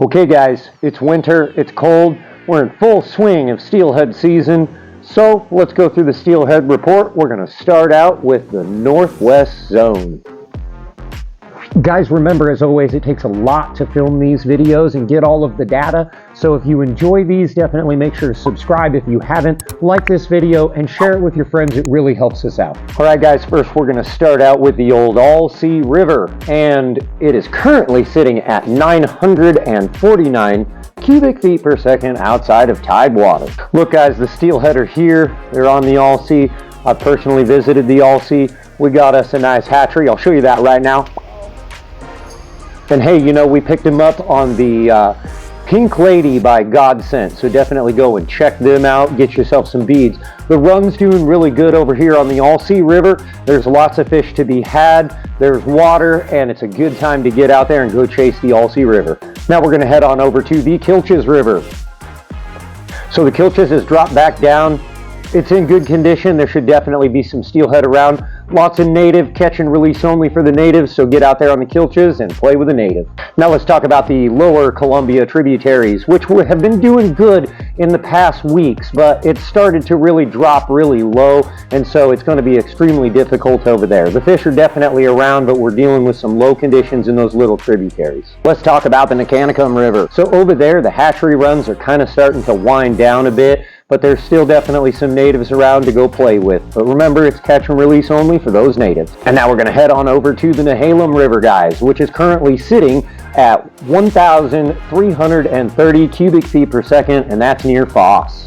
Okay guys, it's winter, it's cold, we're in full swing of steelhead season, so let's go through the steelhead report. We're going to start out with the northwest zone. Guys, remember, as always, it takes a lot to film these videos and get all of the data, so if you enjoy these, definitely make sure to subscribe if you haven't, like this video, and share it with your friends. It really helps us out. Alright guys, first we're going to start out with the old All-Sea River, and it is currently sitting at 949 cubic feet per second outside of tidewater. Look guys, the steelhead are here, they're on the All-Sea. I've personally visited the All-Sea. We got us a nice hatchery, I'll show you that right now. And hey, you know, we picked him up on the Pink Lady by Godsent, so definitely go and check them out, get yourself some beads. The run's doing really good over here on the All-Sea River. There's lots of fish to be had, there's water, and it's a good time to get out there and go chase the All-Sea River. Now we're going to head on over to the Kilches River. So the Kilches has dropped back down. It's in good condition. There should definitely be some steelhead around. Lots of native, catch and release only for the natives, so get out there on the Kilches and play with the native. Now let's talk about the lower Columbia tributaries, which have been doing good in the past weeks, but it started to really drop really low, and so it's going to be extremely difficult over there. The fish are definitely around, but we're dealing with some low conditions in those little tributaries. Let's talk about the Nicanicum River. So over there, the hatchery runs are kind of starting to wind down a bit, but there's still definitely some natives around to go play with. But remember, it's catch and release only for those natives. And now we're going to head on over to the Nehalem River, guys, which is currently sitting at 1,330 cubic feet per second, and that's near Foss.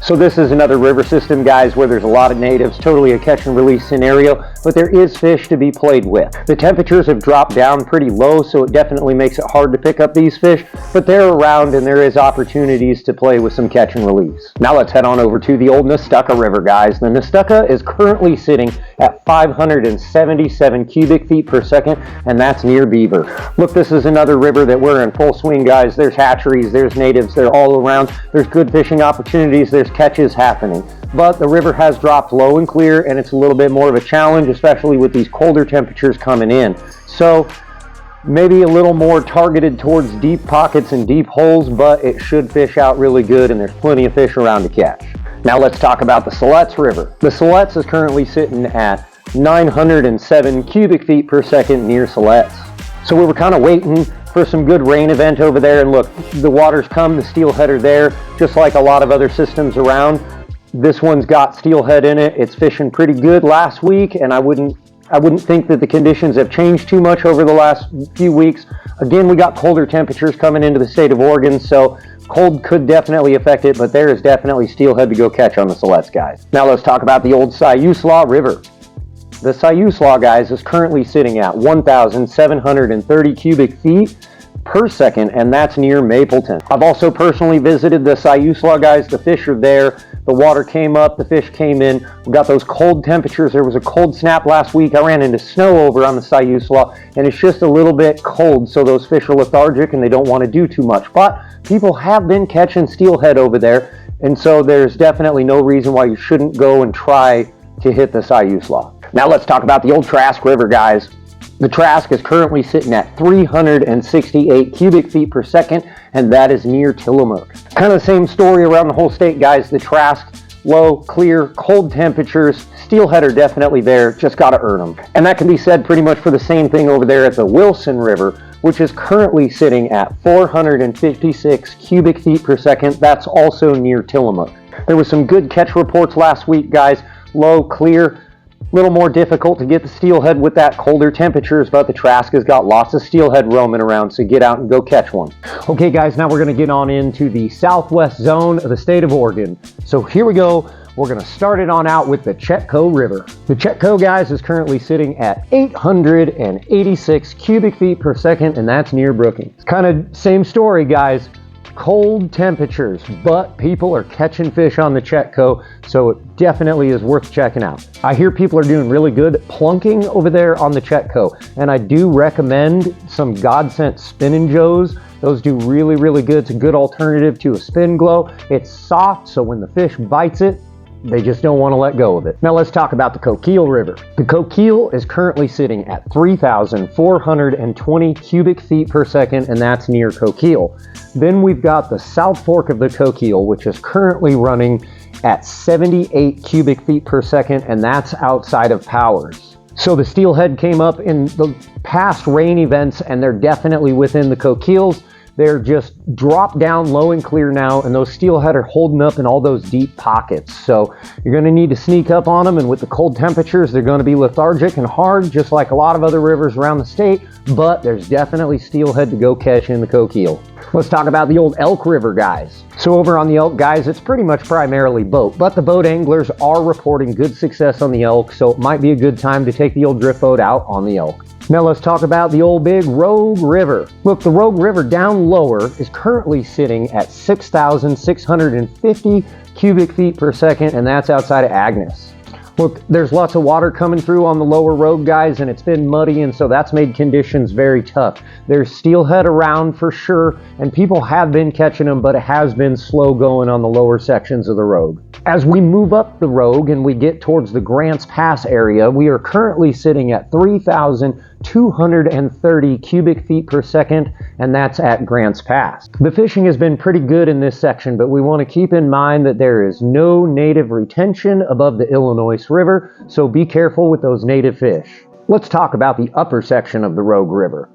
So this is another river system, guys, where there's a lot of natives, totally a catch and release scenario, but there is fish to be played with. The temperatures have dropped down pretty low, so it definitely makes it hard to pick up these fish, but they're around and there is opportunities to play with some catch and release. Now let's head on over to the old Nestucca River, guys. The Nestucca is currently sitting at 577 cubic feet per second, and that's near Beaver. Look, this is another river that we're in full swing, guys. There's hatcheries, there's natives, they're all around. There's good fishing opportunities, there's catches happening. But the river has dropped low and clear, and it's a little bit more of a challenge, especially with these colder temperatures coming in. So maybe a little more targeted towards deep pockets and deep holes, but it should fish out really good, and there's plenty of fish around to catch. Now let's talk about the Siletz River. The Siletz is currently sitting at 907 cubic feet per second near Siletz. So we were kind of waiting for some good rain event over there, and look, the water's come, the steelhead are there, just like a lot of other systems around. This one's got steelhead in it. It's fishing pretty good last week, and I wouldn't think that the conditions have changed too much over the last few weeks. Again, we got colder temperatures coming into the state of Oregon, so cold could definitely affect it, but there is definitely steelhead to go catch on the Siletz, guys. Now let's talk about the old Siuslaw River. The Siuslaw, guys, is currently sitting at 1,730 cubic feet per second, and that's near Mapleton. I've also personally visited the Siuslaw, guys. The fish are there. The water came up, the fish came in. We got those cold temperatures. There was a cold snap last week. I ran into snow over on the Siuslaw, and it's just a little bit cold, so those fish are lethargic and they don't want to do too much. But people have been catching steelhead over there, and so there's definitely no reason why you shouldn't go and try to hit the Siuslaw. Now let's talk about the old Trask River, guys. The Trask is currently sitting at 368 cubic feet per second, and that is near Tillamook. Kind of the same story around the whole state, guys. The Trask, low, clear, cold temperatures. Steelhead are definitely there, just got to earn them. And that can be said pretty much for the same thing over there at the Wilson River, which is currently sitting at 456 cubic feet per second. That's also near Tillamook. There was some good catch reports last week, guys. Low, clear. A little more difficult to get the steelhead with that colder temperatures, but the Trask has got lots of steelhead roaming around, so get out and go catch one. Okay guys, now we're going to get on into the southwest zone of the state of Oregon. So here we go. We're going to start it on out with the Chetco River. The Chetco, guys, is currently sitting at 886 cubic feet per second, and that's near Brookings. Kind of same story, guys. Cold temperatures, but people are catching fish on the Chetco, so it definitely is worth checking out. I hear people are doing really good plunking over there on the Chetco, and I do recommend some Godsent Spin & Joes. Those do really, really good. It's a good alternative to a spin glow. It's soft, so when the fish bites it, They just don't want to let go of it. Now let's talk about the Coquille River. The Coquille is currently sitting at 3,420 cubic feet per second, and that's near Coquille. Then we've got the South Fork of the Coquille, which is currently running at 78 cubic feet per second, and that's outside of Powers. So the Steelhead came up in the past rain events, and they're definitely within the Coquilles. They're just dropped down low and clear now, and those Steelhead are holding up in all those deep pockets. So you're going to need to sneak up on them, and with the cold temperatures, they're going to be lethargic and hard, just like a lot of other rivers around the state, but there's definitely Steelhead to go catch in the Coquille. Let's talk about the old Elk River, guys. So over on the Elk, guys, it's pretty much primarily boat, but the boat anglers are reporting good success on the Elk, so it might be a good time to take the old drift boat out on the Elk. Now let's talk about the old big Rogue River. Look, the Rogue River down lower is currently sitting at 6,650 cubic feet per second, and that's outside of Agnes. Look, there's lots of water coming through on the lower Rogue, guys, and it's been muddy, and so that's made conditions very tough. There's Steelhead around for sure, and people have been catching them, but it has been slow going on the lower sections of the Rogue. As we move up the Rogue and we get towards the Grants Pass area, we are currently sitting at 3,230 cubic feet per second, and that's at Grants Pass. The fishing has been pretty good in this section, but we want to keep in mind that there is no native retention above the Illinois River, so be careful with those native fish. Let's talk about the upper section of the Rogue River.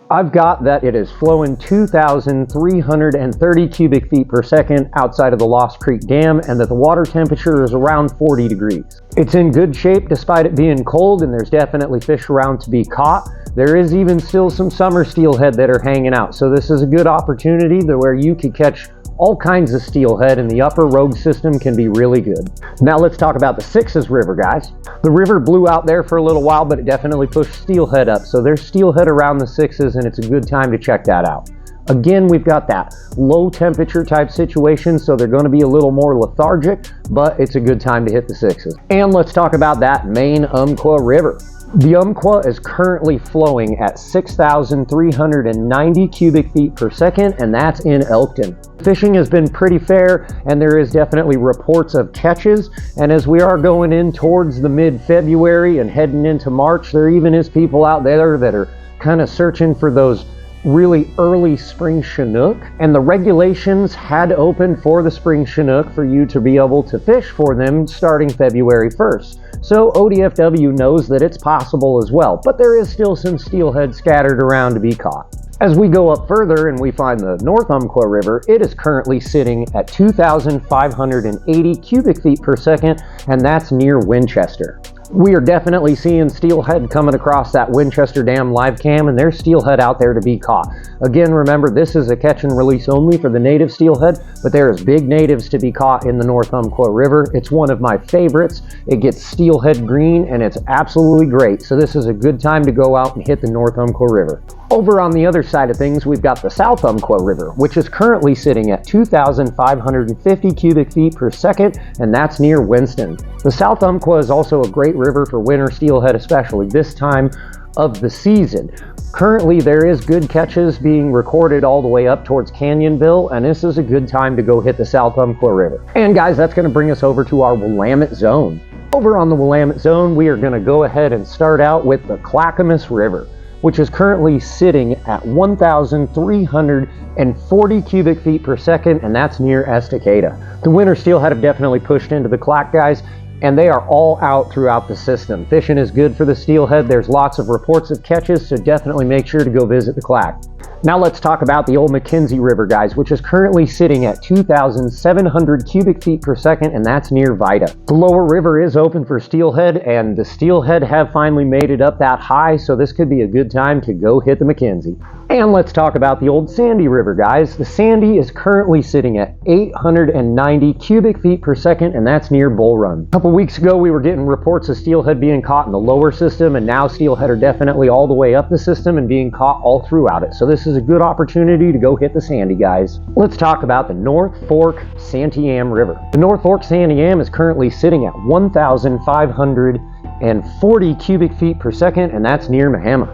I've got that it is flowing 2,330 cubic feet per second outside of the Lost Creek Dam, and that the water temperature is around 40 degrees. It's in good shape despite it being cold, and there's definitely fish around to be caught. There is even still some summer steelhead that are hanging out, so this is a good opportunity where you could catch all kinds of steelhead, and the upper Rogue system can be really good. Now let's talk about the Sixes River, guys. The river blew out there for a little while, but it definitely pushed steelhead up. So there's steelhead around the Sixes, and it's a good time to check that out. Again, we've got that low temperature type situation, so they're going to be a little more lethargic, but it's a good time to hit the Sixes. And let's talk about that main Umpqua River. The Umpqua is currently flowing at 6,390 cubic feet per second, and that's in Elkton. Fishing has been pretty fair, and there is definitely reports of catches, and as we are going in towards the mid-February and heading into March, there even is people out there that are kind of searching for those really early spring Chinook, and the regulations had opened for the spring Chinook for you to be able to fish for them starting February 1st. So ODFW knows that it's possible as well, but there is still some steelhead scattered around to be caught. As we go up further and we find the North Umpqua River, it is currently sitting at 2,580 cubic feet per second, and that's near Winchester. We are definitely seeing steelhead coming across that Winchester Dam live cam, and there's steelhead out there to be caught. Again, remember, this is a catch and release only for the native steelhead, but there is big natives to be caught in the North Umpqua River. It's one of my favorites. It gets steelhead green, and it's absolutely great. So this is a good time to go out and hit the North Umpqua River. Over on the other side of things, we've got the South Umpqua River, which is currently sitting at 2,550 cubic feet per second, and that's near Winston. The South Umpqua is also a great river for winter steelhead, especially this time of the season. Currently, there is good catches being recorded all the way up towards Canyonville, and this is a good time to go hit the South Umpqua River. And guys, that's going to bring us over to our Willamette zone. Over on the Willamette zone, we are going to go ahead and start out with the Clackamas River, which is currently sitting at 1,340 cubic feet per second, and that's near Estacada. The winter steelhead have definitely pushed into the Clack, guys, and they are all out throughout the system. Fishing is good for the steelhead. There's lots of reports of catches, so definitely make sure to go visit the Clack. Now let's talk about the old McKenzie River, guys, which is currently sitting at 2,700 cubic feet per second, and that's near Vida. The lower river is open for steelhead, and the steelhead have finally made it up that high, so this could be a good time to go hit the McKenzie. And let's talk about the old Sandy River, guys. The Sandy is currently sitting at 890 cubic feet per second, and that's near Bull Run. A couple weeks ago, we were getting reports of steelhead being caught in the lower system, and now steelhead are definitely all the way up the system and being caught all throughout it. So this is a good opportunity to go hit the Sandy, guys. Let's talk about the North Fork Santiam River. The North Fork Santiam is currently sitting at 1,540 cubic feet per second, and that's near Mahama.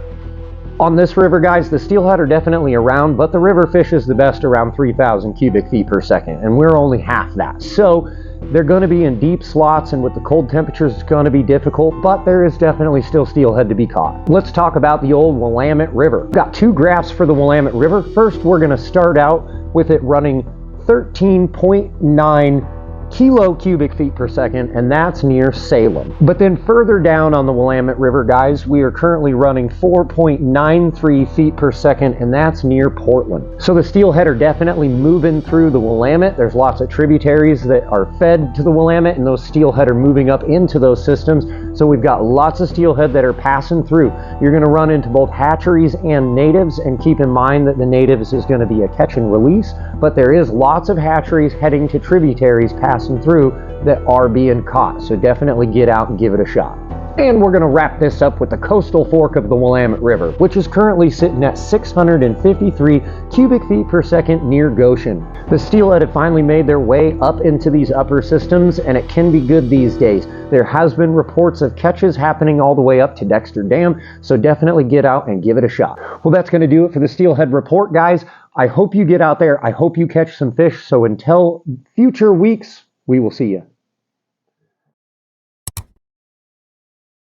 On this river, guys, the steelhead are definitely around, but the river fishes the best around 3,000 cubic feet per second, and we're only half that. So They're going to be in deep slots, and with the cold temperatures it's going to be difficult, but there is definitely still steelhead to be caught. Let's talk about the old Willamette River. We've got two graphs for the Willamette River. First, we're going to start out with it running 13.9 kilo cubic feet per second, and that's near Salem. But then further down on the Willamette River, guys, we are currently running 4.93 feet per second, and that's near Portland. So the steelhead are definitely moving through the Willamette. There's lots of tributaries that are fed to the Willamette, and those steelhead are moving up into those systems. So we've got lots of steelhead that are passing through. You're going to run into both hatcheries and natives, and keep in mind that the natives is going to be a catch and release, but there is lots of hatcheries heading to tributaries passing through that are being caught. So definitely get out and give it a shot. And we're going to wrap this up with the coastal fork of the Willamette River, which is currently sitting at 653 cubic feet per second near Goshen. The steelhead have finally made their way up into these upper systems, and it can be good these days. There has been reports of catches happening all the way up to Dexter Dam, so definitely get out and give it a shot. Well, that's going to do it for the Steelhead Report, guys. I hope you get out there. I hope you catch some fish. So until future weeks, we will see you.